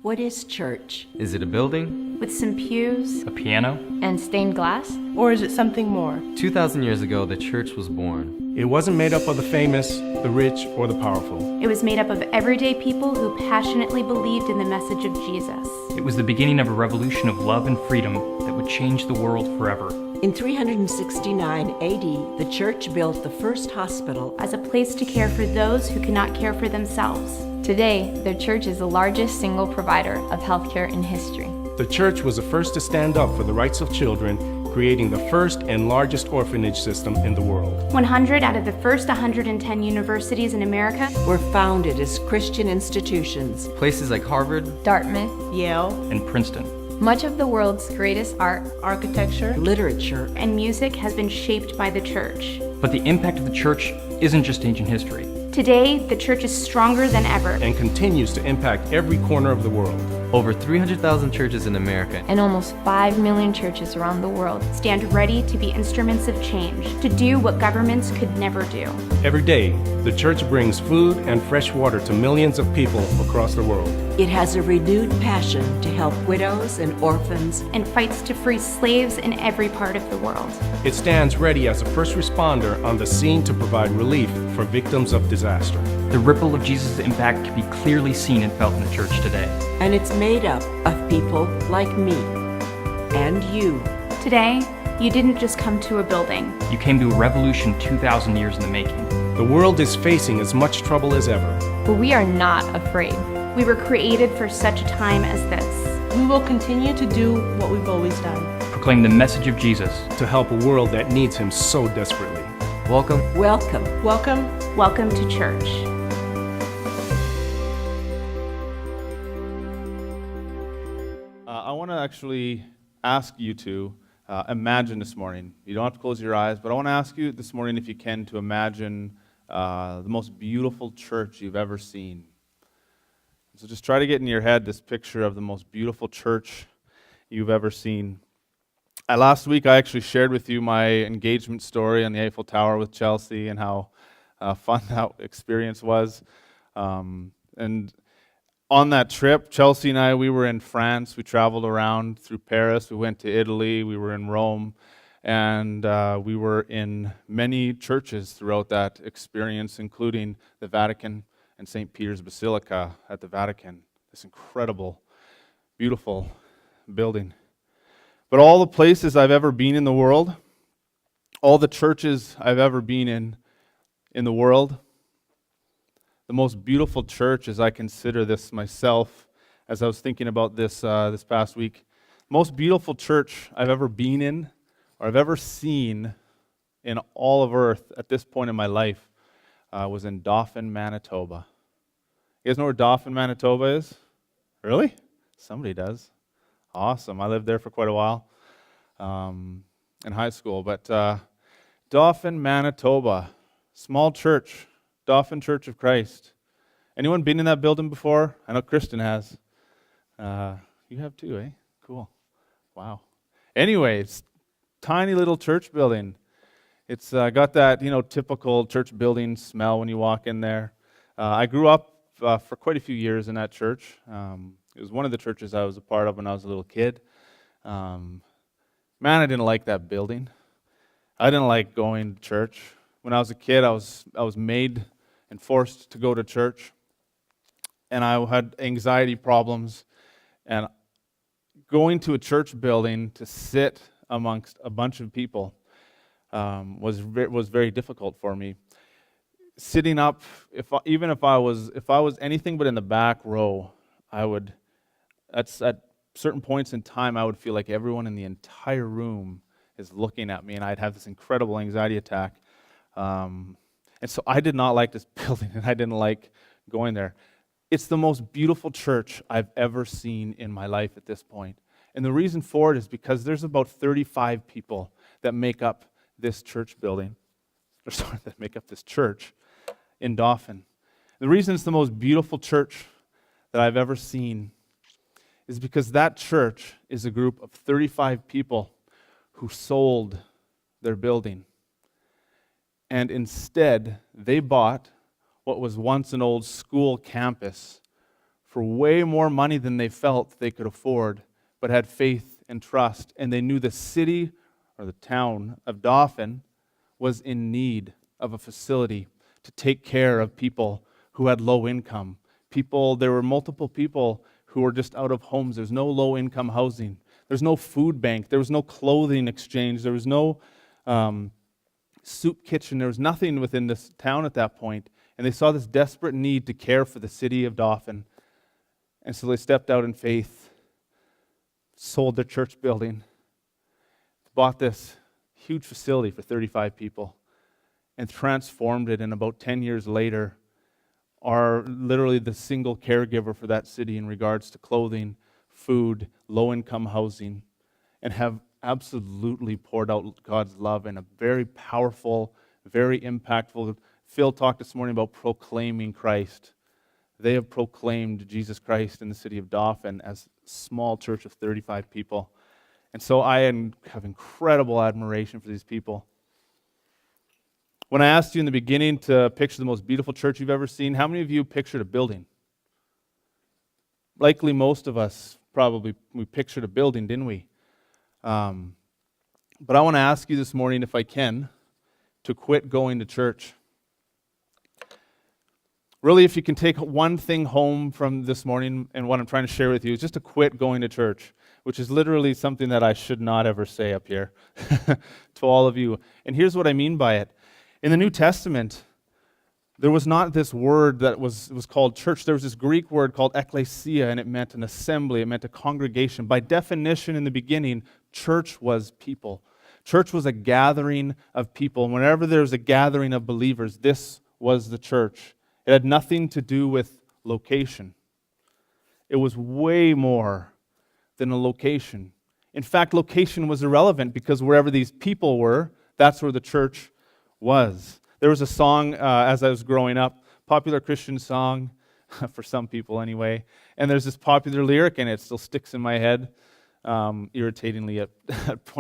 What is church? Is it a building? With some pews A piano? and stained glass? Or is it something more? 2,000 years ago, the church was born. It wasn't made up of the famous, the rich, or the powerful. It was made up of everyday people who passionately believed in the message of Jesus. It was the beginning of a revolution of love and freedom that would change the world forever. In 369 AD, the church built the first hospital As a place to care for those who cannot care for themselves. Today, the church is the largest single provider of healthcare in history. The church was the first to stand up for the rights of children, creating the first and largest orphanage system in the world. 100 out of the first 110 universities in America were founded as Christian institutions. Places like Harvard, Dartmouth, Yale, And Princeton. much of the world's greatest art architecture, Literature. and music has been shaped by the church. But the impact of the church isn't just ancient history. Today, the church is stronger than ever. And continues to impact every corner of the world. over 300,000 churches in America, And almost 5 million churches around the world stand ready to be instruments of change, to do what governments could never do. Every day, the church brings food and fresh water to millions of people across the world. It has a renewed passion to help widows and orphans. And fights to free slaves in every part of the world. It stands ready as a first responder on the scene to provide relief for victims of disaster. The ripple of Jesus' impact can be clearly seen and felt in the church today. And it's made up of people like me and you. Today, you didn't just come to a building. You came to a revolution 2,000 years in the making. The world is facing as much trouble as ever. But we are not afraid. We were created for such a time as this. we will continue to do what we've always done. Proclaim the message of Jesus. To help a world that needs him so desperately. welcome. Welcome. Welcome. Welcome to church. I want to actually ask you to imagine this morning. You don't have to close your eyes, but I want to ask you this morning, if you can, to imagine the most beautiful church you've ever seen. So just try to get in your head this picture of the most beautiful church you've ever seen. Last week, I actually shared with you my engagement story on the Eiffel Tower with Chelsea and how fun that experience was. And on that trip, Chelsea and I, we were in France. We traveled around through Paris. We went to Italy. We were in Rome. And we were in many churches throughout that experience, including the Vatican and St. Peter's Basilica at the Vatican. This incredible, beautiful building. But all the places I've ever been in the world, all the churches I've ever been in the world, the most beautiful church, as I consider this myself, as I was thinking about this this past week, most beautiful church I've ever been in, or I've ever seen in all of earth at this point in my life, was in Dauphin, Manitoba. You guys know where Dauphin, Manitoba is? Really? Somebody does. Awesome. I lived there for quite a while in high school. But Dauphin, Manitoba, small church, Dauphin Church of Christ. Anyone been in that building before? I know Kristen has. You have too, eh? Cool. Wow. Anyways, tiny little church building. It's got that, typical church building smell when you walk in there. I grew up for quite a few years in that church. It was one of the churches I was a part of when I was a little kid. Man, I didn't like that building. I didn't like going to church. When I was a kid, I was made and forced to go to church. And I had anxiety problems. And going to a church building to sit amongst a bunch of people was very difficult for me. Sitting up, even if I was anything but in the back row, I would, at certain points in time, I would feel like everyone in the entire room is looking at me, and I'd have this incredible anxiety attack. And so I did not like this building, and I didn't like going there. It's the most beautiful church I've ever seen in my life at this point. And the reason for it is because there's about 35 people that make up this church building, that make up this church in Dauphin. The reason it's the most beautiful church that I've ever seen is because that church is a group of 35 people who sold their building. And instead, they bought what was once an old school campus for way more money than they felt they could afford, but had faith and trust. And they knew the city or the town of Dauphin was in need of a facility to take care of people who had low income. There were multiple people who were just out of homes. There's no low income housing. There's no food bank. There was no clothing exchange. There was no soup kitchen. There was nothing within this town at that point. And they saw this desperate need to care for the city of Dauphin. And so they stepped out in faith, sold their church building, bought this huge facility for 35 people, and transformed it. And about 10 years later, are literally the single caregiver for that city in regards to clothing, food, low-income housing, and have absolutely poured out God's love in a very powerful, very impactful. Phil talked this morning about proclaiming Christ. They have proclaimed Jesus Christ in the city of Dauphin as a small church of 35 people. And so I have incredible admiration for these people. When I asked you in the beginning to picture the most beautiful church you've ever seen, how many of you pictured a building? Likely most of us probably, we pictured a building, didn't we? But I want to ask you this morning, if I can, to quit going to church. Really, if you can take one thing home from this morning and what I'm trying to share with you, is just to quit going to church, which is literally something that I should not ever say up here to all of you. And here's what I mean by it. In the New Testament, there was not this word that was called church. There was this Greek word called ekklesia, and it meant an assembly. It meant a congregation. By definition, in the beginning, church was people. Church was a gathering of people. And whenever there was a gathering of believers, this was the church. It had nothing to do with location. It was way more than a location. In fact, location was irrelevant because wherever these people were, that's where the church was. There was a song as I was growing up, popular Christian song, for some people anyway, and there's this popular lyric and it still sticks in my head, irritatingly at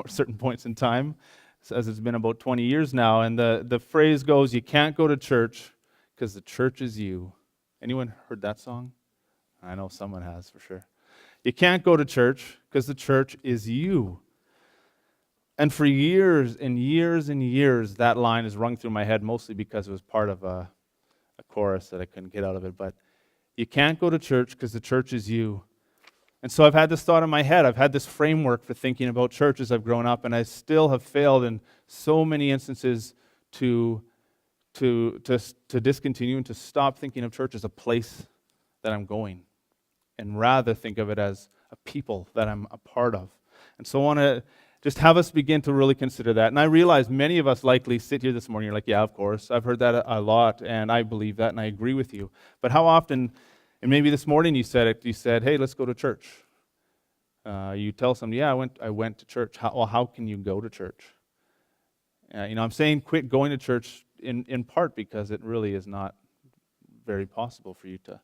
certain points in time, as it's been about 20 years now, and the phrase goes, you can't go to church because the church is you. Anyone heard that song? I know someone has for sure. You can't go to church because the church is you. And for years and years and years, that line has rung through my head, mostly because it was part of a chorus that I couldn't get out of it. But you can't go to church because the church is you. And so I've had this thought in my head. I've had this framework for thinking about church as I've grown up, and I still have failed in so many instances to discontinue and to stop thinking of church as a place that I'm going, and rather think of it as a people that I'm a part of. And so I want to just have us begin to really consider that. And I realize many of us likely sit here this morning, you're like, yeah, of course. I've heard that a lot, and I believe that, and I agree with you. But how often, and maybe this morning you said it, you said, hey, let's go to church. You tell somebody, yeah, I went to church. How can you go to church? I'm saying quit going to church in part because it really is not very possible for you to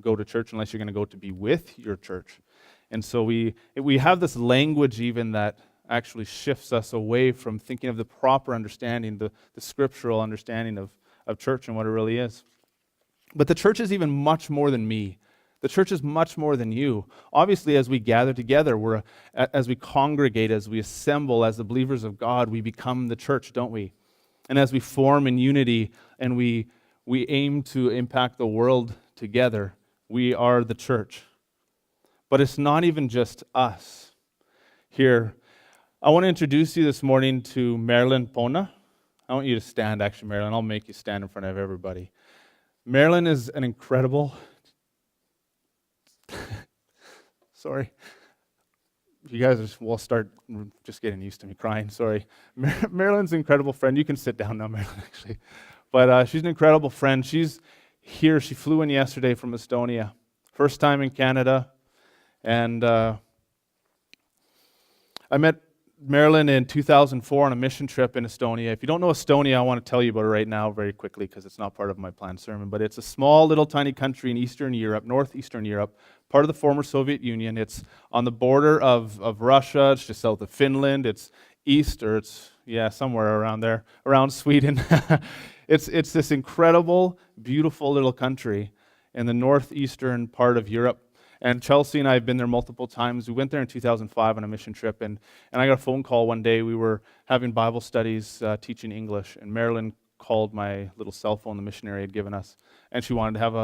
go to church unless you're going to go to be with your church. And so we have this language even that actually shifts us away from thinking of the proper understanding, the scriptural understanding of church and what it really is. But the church is even much more than me. The church is much more than you. Obviously, as we gather together, as we congregate, as we assemble, as the believers of God, we become the church, don't we? And as we form in unity and we aim to impact the world together, we are the church. But it's not even just us here. I want to introduce you this morning to Marilyn Pona. I want you to stand, actually, Marilyn. I'll make you stand in front of everybody. Marilyn is an incredible... Sorry. You guys will start just getting used to me crying. Sorry. Marilyn's an incredible friend. You can sit down now, Marilyn, actually. But she's an incredible friend. She's here. She flew in yesterday from Estonia. First time in Canada. And I met Marilyn in 2004 on a mission trip in Estonia. If you don't know Estonia, I want to tell you about it right now very quickly because it's not part of my planned sermon. But it's a small little tiny country in Eastern Europe, northeastern Europe, part of the former Soviet Union. It's on the border of Russia. It's just south of Finland. It's east, or it's, somewhere around there, around Sweden. It's this incredible, beautiful little country. in the northeastern part of Europe. And Chelsea and I have been there multiple times. We went there in 2005 on a mission trip, and I got a phone call one day. We were having Bible studies, teaching English, and Marilyn called my little cell phone the missionary had given us, and she wanted to have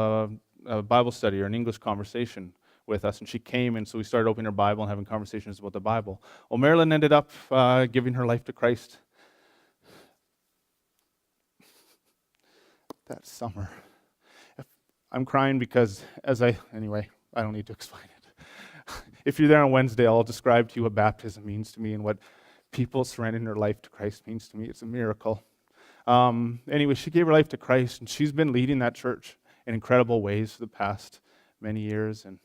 a Bible study or an English conversation with us, and she came, and so we started opening her Bible and having conversations about the Bible. Well, Marilyn ended up giving her life to Christ that summer. I'm crying because anyway, I don't need to explain it. If you're there on Wednesday, I'll describe to you what baptism means to me and what people surrendering their life to Christ means to me. It's a miracle. Anyway, she gave her life to Christ, and she's been leading that church in incredible ways for the past many years. And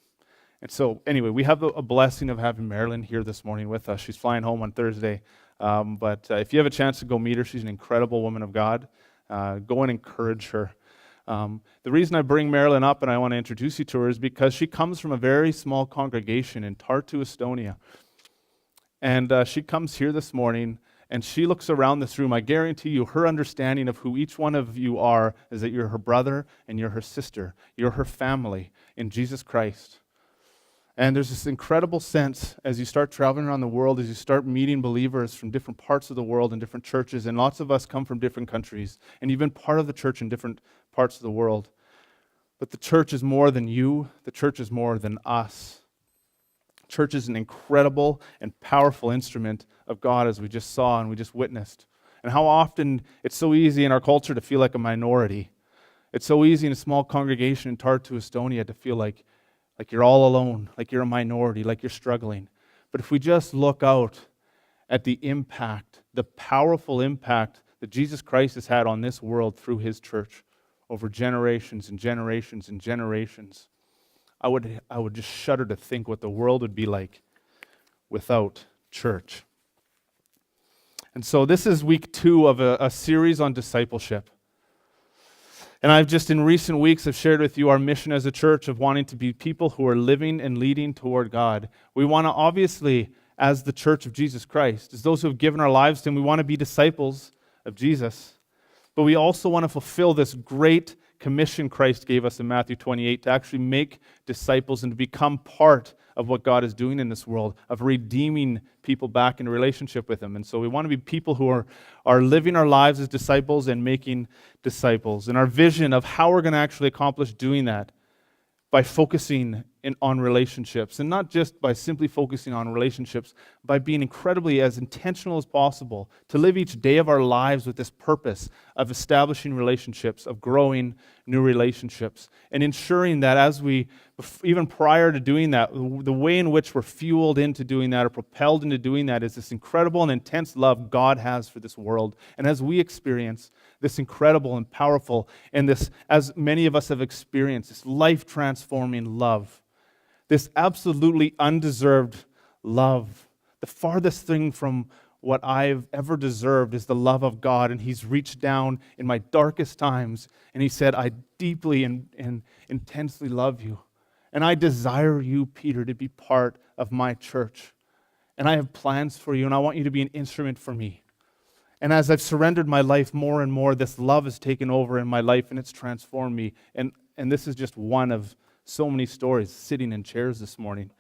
so, anyway, we have a blessing of having Marilyn here this morning with us. She's flying home on Thursday. But if you have a chance to go meet her, she's an incredible woman of God. Go and encourage her. The reason I bring Marilyn up and I want to introduce you to her is because she comes from a very small congregation in Tartu, Estonia. And she comes here this morning, and she looks around this room. I guarantee you her understanding of who each one of you are is that you're her brother and you're her sister. You're her family in Jesus Christ. And there's this incredible sense as you start traveling around the world, as you start meeting believers from different parts of the world and different churches, and lots of us come from different countries, and you've been part of the church in different parts of the world. But the church is more than you. The church is more than us. Church is an incredible and powerful instrument of God, as we just saw and we just witnessed. And how often it's so easy in our culture to feel like a minority. It's so easy in a small congregation in Tartu, Estonia to feel like you're all alone, like you're a minority, like you're struggling. But if we just look out at the impact, the powerful impact that Jesus Christ has had on this world through his church over generations and generations and generations, I would just shudder to think what the world would be like without church. And so this is week 2 of a series on discipleship. And I've just in recent weeks have shared with you our mission as a church of wanting to be people who are living and leading toward God. We want to obviously, as the church of Jesus Christ, as those who have given our lives to him, we want to be disciples of Jesus. But we also want to fulfill this great commission Christ gave us in Matthew 28 to actually make disciples and to become part of what God is doing in this world, of redeeming people back in a relationship with him. And so we want to be people who are living our lives as disciples and making disciples. And our vision of how we're going to actually accomplish doing that by focusing on relationships, and not just by simply focusing on relationships, by being incredibly as intentional as possible to live each day of our lives with this purpose of establishing relationships, of growing new relationships, and ensuring that as we, even prior to doing that, the way in which we're fueled into doing that or propelled into doing that is this incredible and intense love God has for this world. And as we experience this incredible and powerful, and this, as many of us have experienced, this life-transforming love, this absolutely undeserved love. The farthest thing from what I've ever deserved is the love of God, and he's reached down in my darkest times, and he said, I deeply and intensely love you, and I desire you, Peter, to be part of my church, and I have plans for you, and I want you to be an instrument for me. And as I've surrendered my life more and more, this love has taken over in my life, and it's transformed me, and this is just one of so many stories sitting in chairs this morning.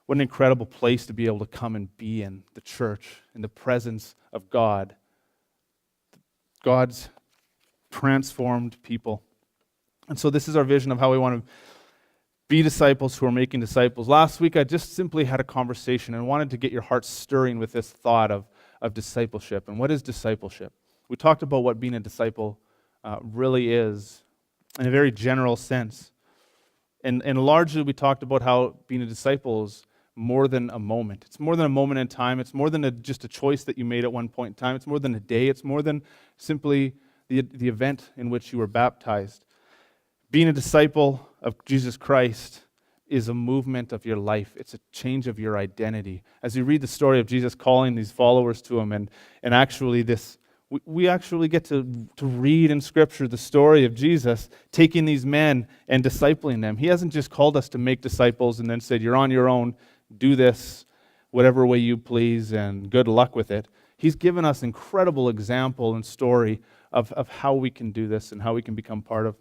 What an incredible place to be able to come and be in the church, in the presence of God. God's transformed people. And so this is our vision of how we want to be disciples who are making disciples. Last week I just simply had a conversation and wanted to get your heart stirring with this thought of discipleship. And what is discipleship? We talked about what being a disciple really is in a very general sense. And largely we talked about how being a disciple is more than a moment. It's more than a moment in time. It's more than just a choice that you made at one point in time. It's more than a day. It's more than simply the event in which you were baptized. Being a disciple of Jesus Christ is a movement of your life. It's a change of your identity. As you read the story of Jesus calling these followers to him, and actually this, we actually get to read in Scripture the story of Jesus taking these men and discipling them. He hasn't just called us to make disciples and then said, you're on your own, do this whatever way you please, and good luck with it. He's given us incredible example and story of how we can do this and how we can become part of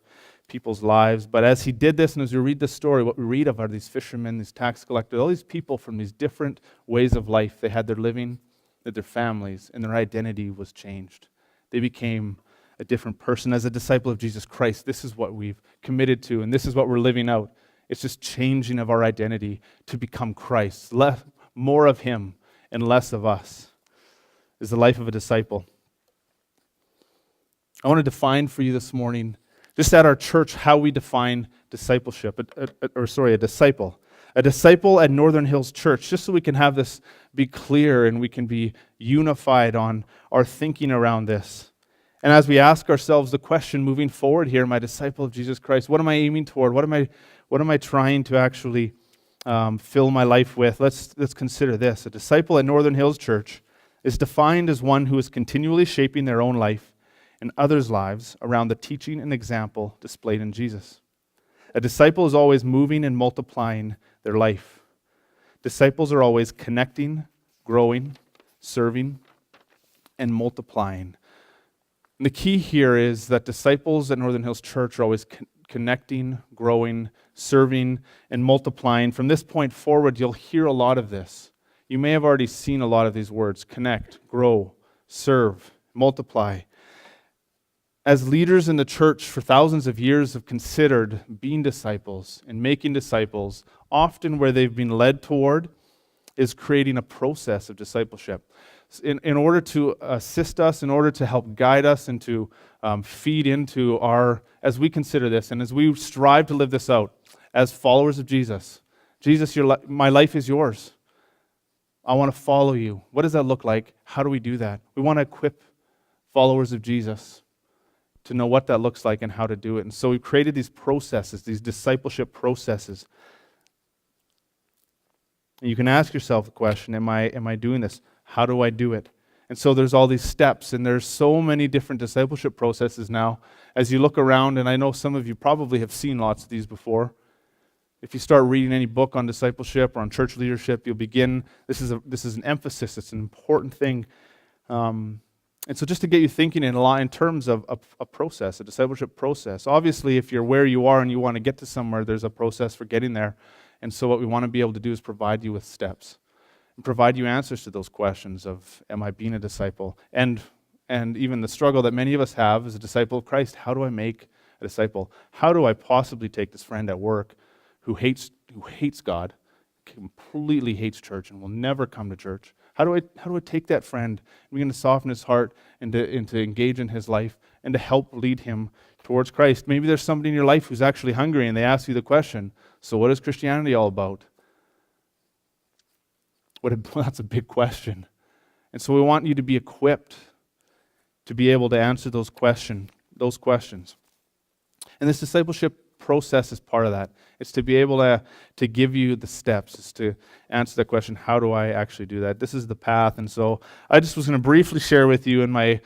people's lives. But as he did this, and as we read the story, what we read of are these fishermen, these tax collectors, all these people from these different ways of life. They had their living, they had their families, and their identity was changed. They became a different person. As a disciple of Jesus Christ, this is what we've committed to, and this is what we're living out. It's just changing of our identity to become Christ. More of him and less of us is the life of a disciple. I want to define for you this morning, just at our church, how we define discipleship, a disciple. A disciple at Northern Hills Church, just so we can have this be clear and we can be unified on our thinking around this. And as we ask ourselves the question moving forward here, my disciple of Jesus Christ, what am I aiming toward? What am I trying to actually fill my life with? Let's consider this. A disciple at Northern Hills Church is defined as one who is continually shaping their own life and others' lives around the teaching and example displayed in Jesus. A disciple is always moving and multiplying their life. Disciples are always connecting, growing, serving, and multiplying. And the key here is that disciples at Northern Hills Church are always connecting, growing, serving, and multiplying. From this point forward, you'll hear a lot of this. You may have already seen a lot of these words: connect, grow, serve, multiply. As leaders in the church for thousands of years have considered being disciples and making disciples, often where they've been led toward is creating a process of discipleship. In order to assist us, in order to help guide us and to feed into as we consider this and as we strive to live this out as followers of Jesus. Jesus, my life is yours. I want to follow you. What does that look like? How do we do that? We want to equip followers of Jesus to know what that looks like and how to do it. And so we've created these processes, these discipleship processes. And you can ask yourself the question, am I doing this? How do I do it? And so there's all these steps, and there's so many different discipleship processes now. As you look around, and I know some of you probably have seen lots of these before. If you start reading any book on discipleship or on church leadership, you'll begin, this is an emphasis, it's an important thing. And so just to get you thinking in terms of a process, a discipleship process. Obviously, if you're where you are and you want to get to somewhere, there's a process for getting there. And so what we want to be able to do is provide you with steps and provide you answers to those questions of, am I being a disciple? And even the struggle that many of us have as a disciple of Christ, how do I make a disciple? How do I possibly take this friend at work who hates God, completely hates church and will never come to church? How do I take that friend and begin to soften his heart and to engage in his life and to help lead him towards Christ? Maybe there's somebody in your life who's actually hungry and they ask you the question, so what is Christianity all about? That's a big question. And so we want you to be equipped to be able to answer those questions. And this discipleship process is part of that. It's to be able to give you the steps. It's to answer that question, how do I actually do that? This is the path. And so I just was going to briefly share with you in my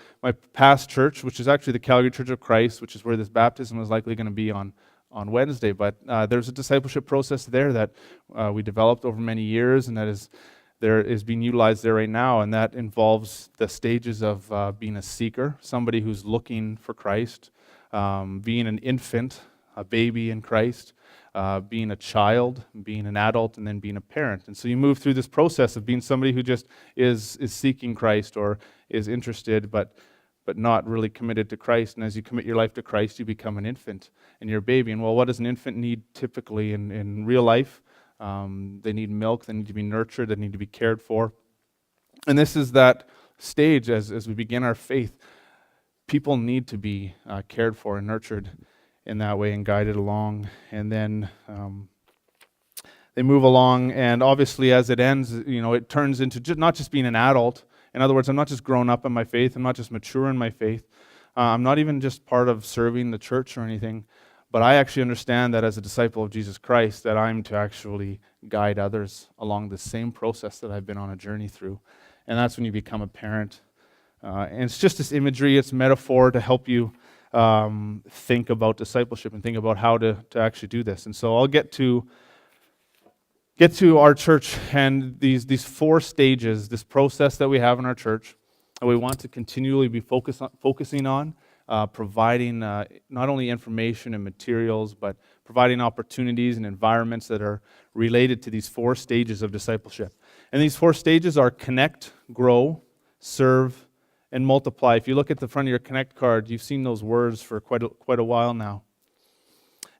past church, which is actually the Calgary Church of Christ, which is where this baptism is likely going to be on Wednesday. But there's a discipleship process there that we developed over many years, and that is being utilized there right now. And that involves the stages of being a seeker, somebody who's looking for Christ, being an infant, a baby in Christ, being a child, being an adult, and then being a parent. And so you move through this process of being somebody who just is seeking Christ or is interested but not really committed to Christ. And as you commit your life to Christ, you become an infant and you're a baby. And well, what does an infant need typically in real life? They need milk, they need to be nurtured, they need to be cared for. And this is that stage as we begin our faith. People need to be cared for and nurtured in that way and guided along. And then they move along, and obviously as it ends, it turns into not just being an adult. In other words, I'm not just grown up in my faith, I'm not just mature in my faith. I'm not even just part of serving the church or anything, but I actually understand that as a disciple of Jesus Christ, that I'm to actually guide others along the same process that I've been on a journey through. And that's when you become a parent. And it's just this imagery, it's metaphor to help you think about discipleship and think about how to actually do this. And so I'll get to our church and these 4 stages, this process that we have in our church, that we want to continually be focusing on providing not only information and materials, but providing opportunities and environments that are related to these 4 stages of discipleship. And these 4 stages are connect, grow, serve, and multiply. If you look at the front of your Connect card, you've seen those words for quite a while now.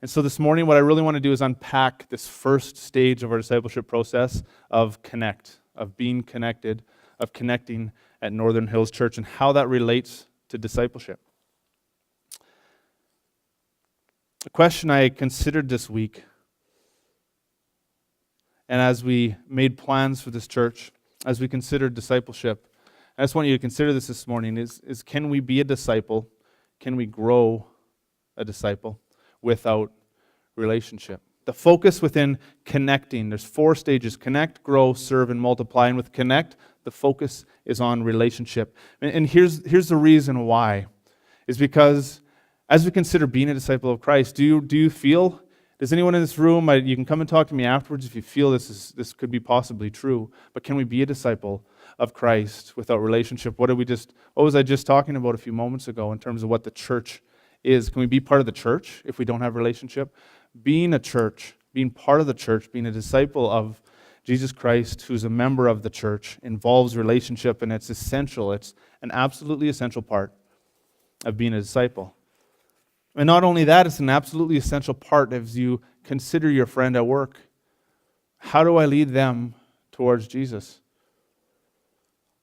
And so this morning, what I really want to do is unpack this first stage of our discipleship process of connect, of being connected, of connecting at Northern Hills Church, and how that relates to discipleship. A question I considered this week, and as we made plans for this church, as we considered discipleship, I just want you to consider this morning, is can we be a disciple? Can we grow a disciple without relationship? The focus within connecting, there's 4 stages: connect, grow, serve, and multiply. And with connect, the focus is on relationship. And here's the reason why, is because as we consider being a disciple of Christ, do you feel, does anyone in this room, you can come and talk to me afterwards if you feel this could be possibly true, but can we be a disciple of Christ without relationship? What was I just talking about a few moments ago in terms of what the church is? Can we be part of the church if we don't have relationship? Being a church, being part of the church, being a disciple of Jesus Christ who's a member of the church involves relationship, and it's essential. It's an absolutely essential part of being a disciple. And not only that, it's an absolutely essential part as you consider your friend at work. How do I lead them towards Jesus?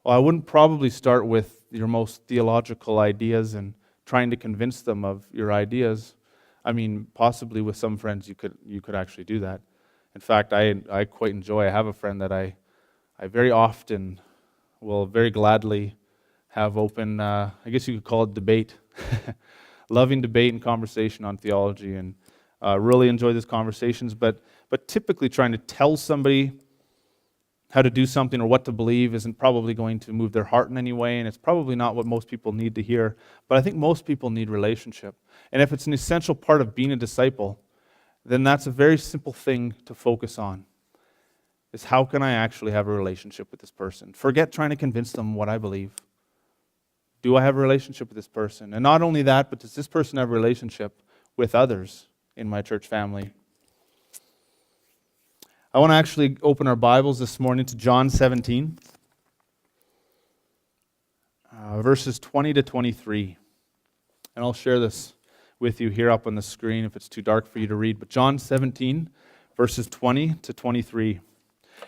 Well, I wouldn't probably start with your most theological ideas and trying to convince them of your ideas. I mean, possibly with some friends you could actually do that. In fact, I quite enjoy, I have a friend that I very often will very gladly have open, I guess you could call it debate. Loving debate and conversation on theology, and really enjoy these conversations, but typically trying to tell somebody how to do something or what to believe isn't probably going to move their heart in any way, and it's probably not what most people need to hear. But I think most people need relationship. And if it's an essential part of being a disciple, then that's a very simple thing to focus on, is how can I actually have a relationship with this person? Forget trying to convince them what I believe. Do I have a relationship with this person? And not only that, but does this person have a relationship with others in my church family? I want to actually open our Bibles this morning to John 17, verses 20 to 23. And I'll share this with you here up on the screen if it's too dark for you to read. But John 17, verses 20 to 23.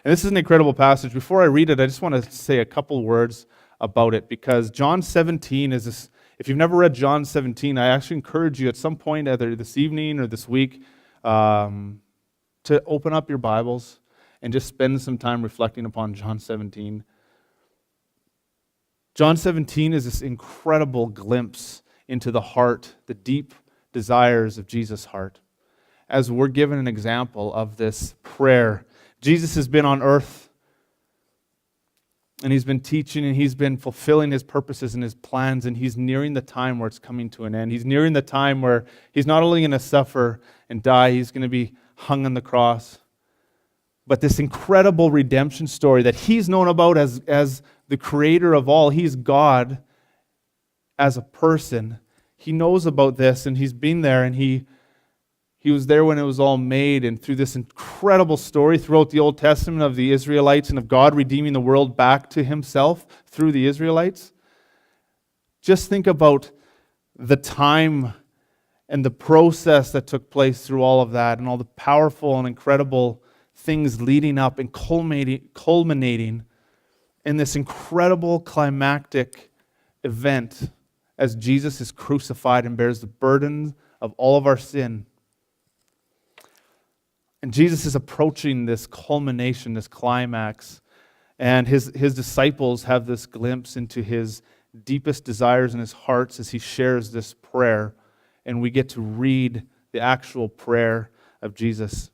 And this is an incredible passage. Before I read it, I just want to say a couple words about it, because John 17 is this. If you've never read John 17, I actually encourage you at some point, either this evening or this week, to open up your Bibles and just spend some time reflecting upon John 17. John 17 is this incredible glimpse into the heart, the deep desires of Jesus' heart, as we're given an example of this prayer. Jesus has been on earth, and he's been teaching, and he's been fulfilling his purposes and his plans, and he's nearing the time where it's coming to an end. He's nearing the time where he's not only going to suffer and die, he's going to be hung on the cross. But this incredible redemption story that he's known about as the creator of all, he's God as a person. He knows about this, and he's been there, and he was there when it was all made. And through this incredible story throughout the Old Testament of the Israelites and of God redeeming the world back to himself through the Israelites, just think about the time and the process that took place through all of that, and all the powerful and incredible things leading up and culminating in this incredible climactic event as Jesus is crucified and bears the burden of all of our sin. And Jesus is approaching this culmination, this climax, and his disciples have this glimpse into his deepest desires in his hearts as he shares this prayer, and we get to read the actual prayer of Jesus.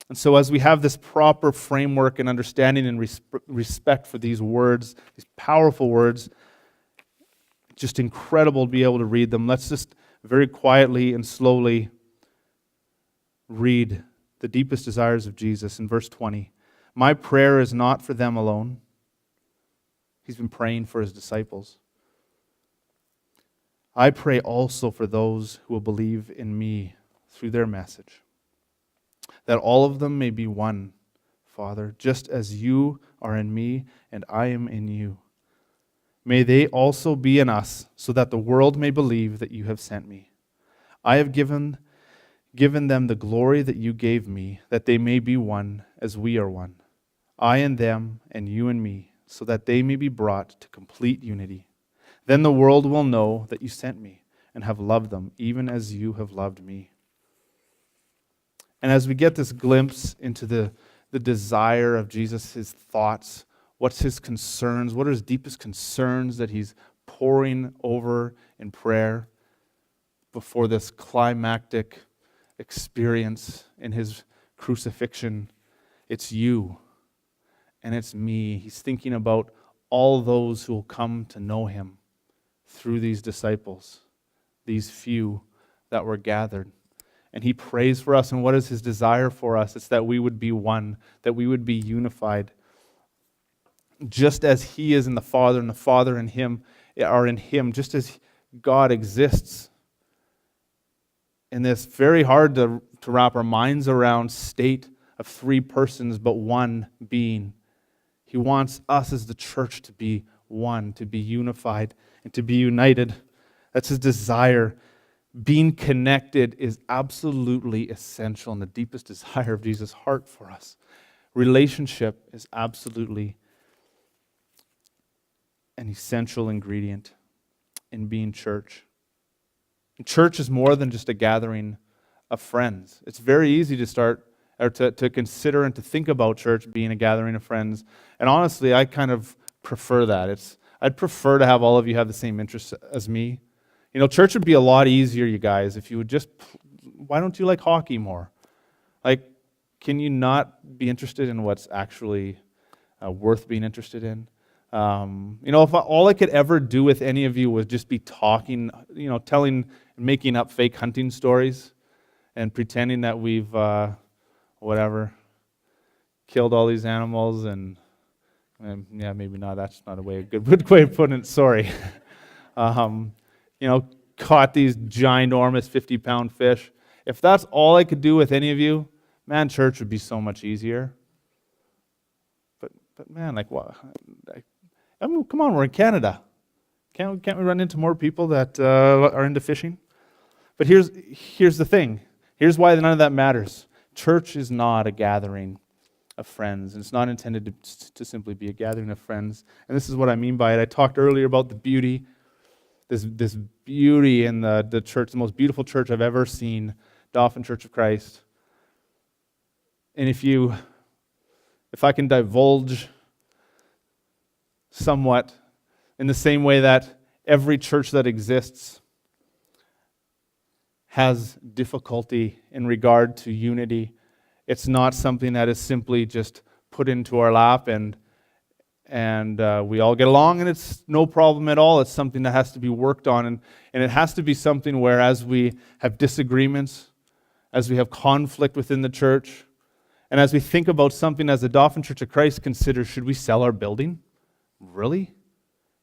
And so as we have this proper framework and understanding and respect for these words, these powerful words, just incredible to be able to read them. Let's just very quietly and slowly read the deepest desires of Jesus in verse 20. My prayer is not for them alone. He's been praying for his disciples. I pray also for those who will believe in me through their message, that all of them may be one, Father, just as you are in me and I am in you. May they also be in us, so that the world may believe that you have sent me. I have given them the glory that you gave me, that they may be one as we are one. I and them, and you and me, so that they may be brought to complete unity. Then the world will know that you sent me and have loved them, even as you have loved me. And as we get this glimpse into the desire of Jesus, his thoughts, what's his concerns, what are his deepest concerns that he's pouring over in prayer before this climactic experience in his crucifixion, it's you and it's me. He's thinking about all those who will come to know him through these disciples, these few that were gathered. And he prays for us. And what is his desire for us? It's that we would be one, that we would be unified. Just as he is in the Father and the Father in him are in him, just as God exists in this very hard to wrap our minds around state of three persons but one being. He wants us as the church to be one, to be unified, and to be united. That's his desire. Being connected is absolutely essential and the deepest desire of Jesus' heart for us. Relationship is absolutely an essential ingredient in being church. And church is more than just a gathering of friends. It's very easy to start or to consider and to think about church being a gathering of friends. And honestly, I kind of prefer that. I'd prefer to have all of you have the same interests as me. You know, church would be a lot easier, you guys, if you would just, why don't you like hockey more? Like, can you not be interested in what's actually worth being interested in? You know, if all I could ever do with any of you was just be talking, you know, making up fake hunting stories and pretending that we've, killed all these animals and yeah, maybe not, that's not a good way of putting it, sorry. You know, caught these ginormous 50-pound fish. If that's all I could do with any of you, man, church would be so much easier. But man, like what? I mean, come on, we're in Canada. Can't we run into more people that are into fishing? But here's the thing. Here's why none of that matters. Church is not a gathering of friends. It's not intended to simply be a gathering of friends. And this is what I mean by it. I talked earlier about the beauty, this beauty in the church, the most beautiful church I've ever seen, Dauphin Church of Christ. And if I can divulge somewhat in the same way that every church that exists has difficulty in regard to unity. It's not something that is simply just put into our lap and we all get along and it's no problem at all. It's something that has to be worked on and it has to be something where as we have disagreements, as we have conflict within the church, and as we think about something as the Dauphin Church of Christ considers, should we sell our building? Really?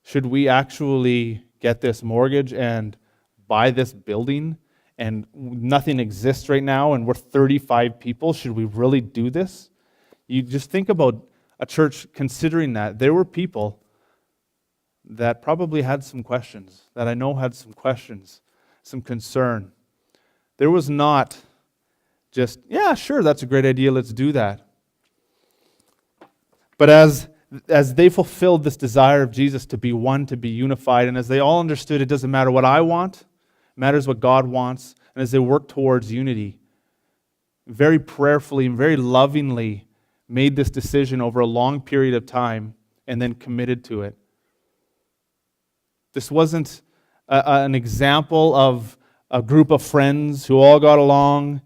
Should we actually get this mortgage and buy this building and nothing exists right now and we're 35 people? Should we really do this? You just think about a church considering that. There were people that probably had some questions, that I know had some questions, some concern. There was not just, yeah, sure, that's a great idea, let's do that. But as they fulfilled this desire of Jesus to be one, to be unified, and as they all understood it doesn't matter what I want, it matters what God wants, and as they work towards unity, very prayerfully and very lovingly made this decision over a long period of time and then committed to it. This wasn't an example of a group of friends who all got along,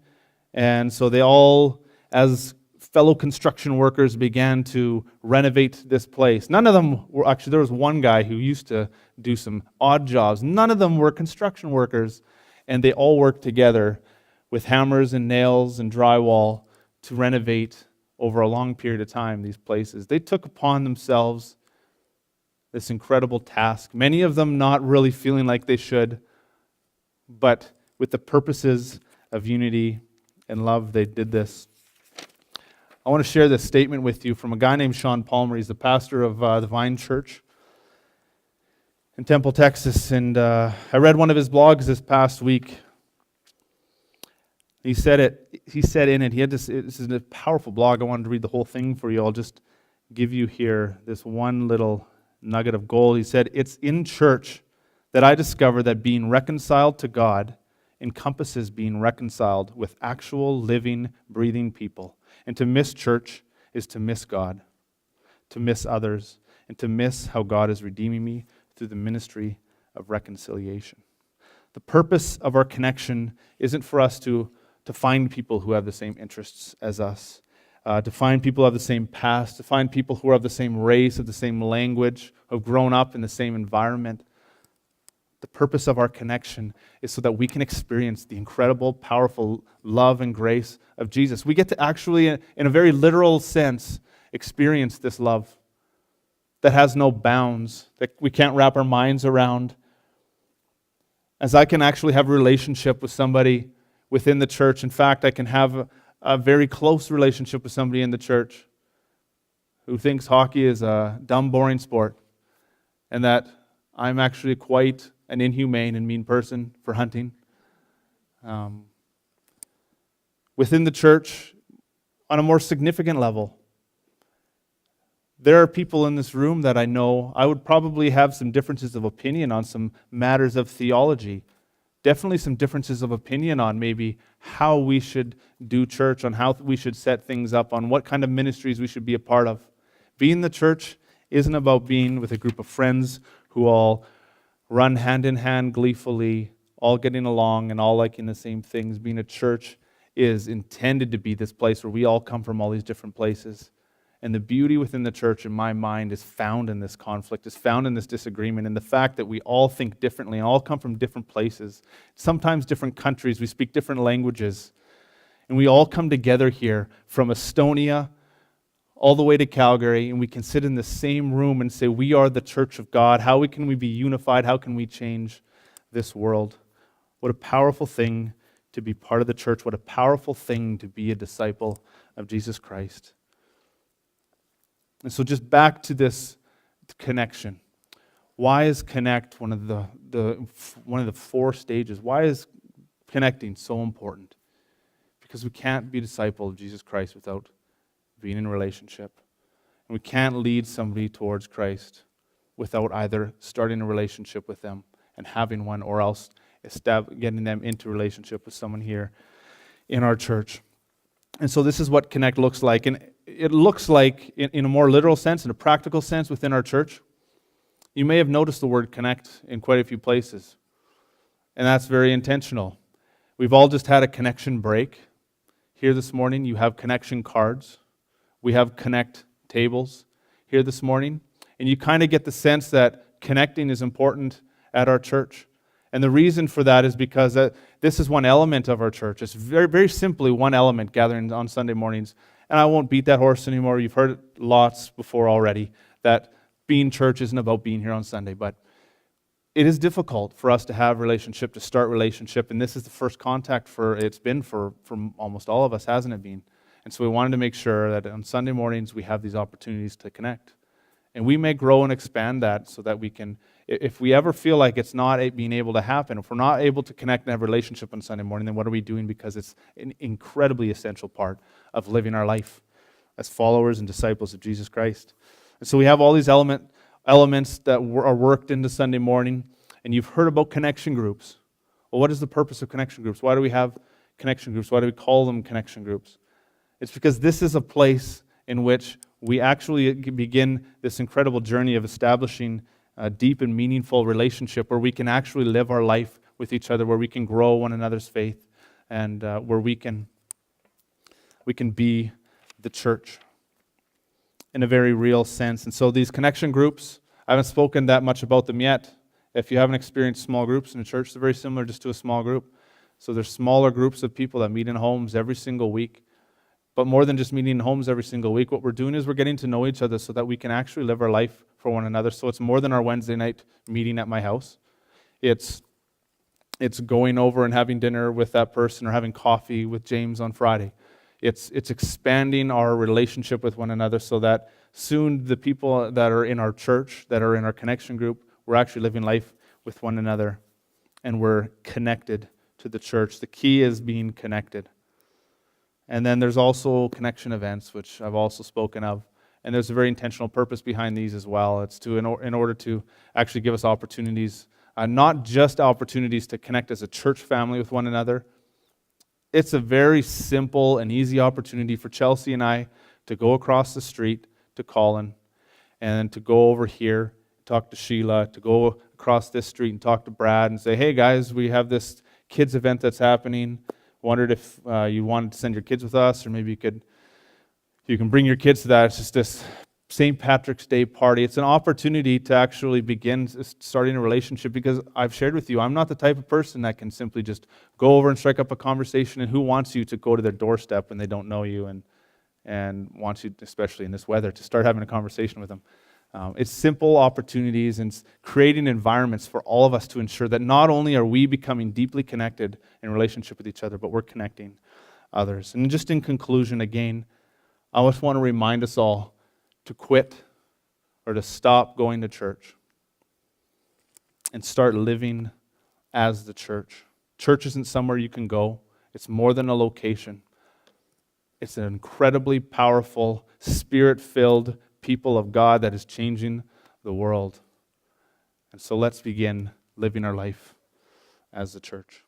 and so they all, as fellow construction workers, began to renovate this place. None of them were, actually there was one guy who used to do some odd jobs. None of them were construction workers, and they all worked together with hammers and nails and drywall to renovate over a long period of time these places. They took upon themselves this incredible task, many of them not really feeling like they should, but with the purposes of unity and love, they did this. I want to share this statement with you from a guy named Sean Palmer. He's the pastor of the Vine Church in Temple, Texas, and I read one of his blogs this past week. He said in it, this is a powerful blog. I wanted to read the whole thing for you. I'll just give you here this one little nugget of gold. He said, "It's in church that I discover that being reconciled to God encompasses being reconciled with actual, living, breathing people. And to miss church is to miss God, to miss others, and to miss how God is redeeming me through the ministry of reconciliation." The purpose of our connection isn't for us to find people who have the same interests as us, to find people who have the same past, to find people who are of the same race, of the same language, who have grown up in the same environment. The purpose of our connection is so that we can experience the incredible, powerful love and grace of Jesus. We get to actually, in a very literal sense, experience this love that has no bounds, that we can't wrap our minds around. As I can actually have a relationship with somebody within the church. In fact, I can have a very close relationship with somebody in the church who thinks hockey is a dumb, boring sport, and that I'm actually quite an inhumane and mean person for hunting. Within the church, on a more significant level, there are people in this room that I know I would probably have some differences of opinion on some matters of theology. Definitely some differences of opinion on maybe how we should do church, on how we should set things up, on what kind of ministries we should be a part of. Being the church isn't about being with a group of friends who all run hand in hand gleefully, all getting along and all liking the same things. Being a church is intended to be this place where we all come from all these different places. And the beauty within the church, in my mind, is found in this conflict, is found in this disagreement, in the fact that we all think differently and all come from different places, sometimes different countries, we speak different languages, and we all come together here from Estonia all the way to Calgary, and we can sit in the same room and say, we are the church of God. How can we be unified? How can we change this world? What a powerful thing to be part of the church. What a powerful thing to be a disciple of Jesus Christ. And so just back to this connection. Why is connect one of the four stages? Why is connecting so important? Because we can't be a disciple of Jesus Christ without being in a relationship. And we can't lead somebody towards Christ without either starting a relationship with them and having one, or else getting them into a relationship with someone here in our church. And so this is what connect looks like. And it looks like, in a more literal sense, in a practical sense within our church, you may have noticed the word connect in quite a few places. And that's very intentional. We've all just had a connection break. Here this morning, you have connection cards. We have connect tables here this morning. And you kind of get the sense that connecting is important at our church. And the reason for that is because this is one element of our church. It's very, very simply one element gathering on Sunday mornings. And I won't beat that horse anymore. You've heard it lots before already, that being church isn't about being here on Sunday. But it is difficult for us to have relationship, to start relationship. And this is the first contact it's been for almost all of us, hasn't it been? And so we wanted to make sure that on Sunday mornings we have these opportunities to connect. And we may grow and expand that so that we can, if we ever feel like it's not being able to happen, if we're not able to connect and have a relationship on Sunday morning, then what are we doing? Because it's an incredibly essential part of living our life as followers and disciples of Jesus Christ. And so we have all these elements that are worked into Sunday morning, and you've heard about connection groups. Well, what is the purpose of connection groups? Why do we have connection groups? Why do we call them connection groups? It's because this is a place in which we actually begin this incredible journey of establishing a deep and meaningful relationship where we can actually live our life with each other, where we can grow one another's faith, and where we can be the church in a very real sense. And so these connection groups, I haven't spoken that much about them yet. If you haven't experienced small groups in a church, they're very similar just to a small group. So there's smaller groups of people that meet in homes every single week. But more than just meeting in homes every single week, what we're doing is we're getting to know each other so that we can actually live our life for one another. So it's more than our Wednesday night meeting at my house. It's It's going over and having dinner with that person or having coffee with James on Friday. It's expanding our relationship with one another so that soon the people that are in our church, that are in our connection group, we're actually living life with one another and we're connected to the church. The key is being connected. And then there's also connection events, which I've also spoken of. And there's a very intentional purpose behind these as well. It's to in order to actually give us opportunities, not just opportunities to connect as a church family with one another. It's a very simple and easy opportunity for Chelsea and I to go across the street to Colin and to go over here, talk to Sheila, to go across this street and talk to Brad and say, hey guys, we have this kids event that's happening. Wondered if you wanted to send your kids with us, or maybe you can bring your kids to that. It's just this St. Patrick's Day party. It's an opportunity to actually begin starting a relationship, because I've shared with you, I'm not the type of person that can simply just go over and strike up a conversation, and who wants you to go to their doorstep when they don't know you and wants you, especially in this weather, to start having a conversation with them. It's simple opportunities and creating environments for all of us to ensure that not only are we becoming deeply connected in relationship with each other, but we're connecting others. And just in conclusion, again, I just want to remind us all to quit or to stop going to church and start living as the church. Church isn't somewhere you can go. It's more than a location. It's an incredibly powerful, spirit-filled people of God that is changing the world. And so let's begin living our life as the church.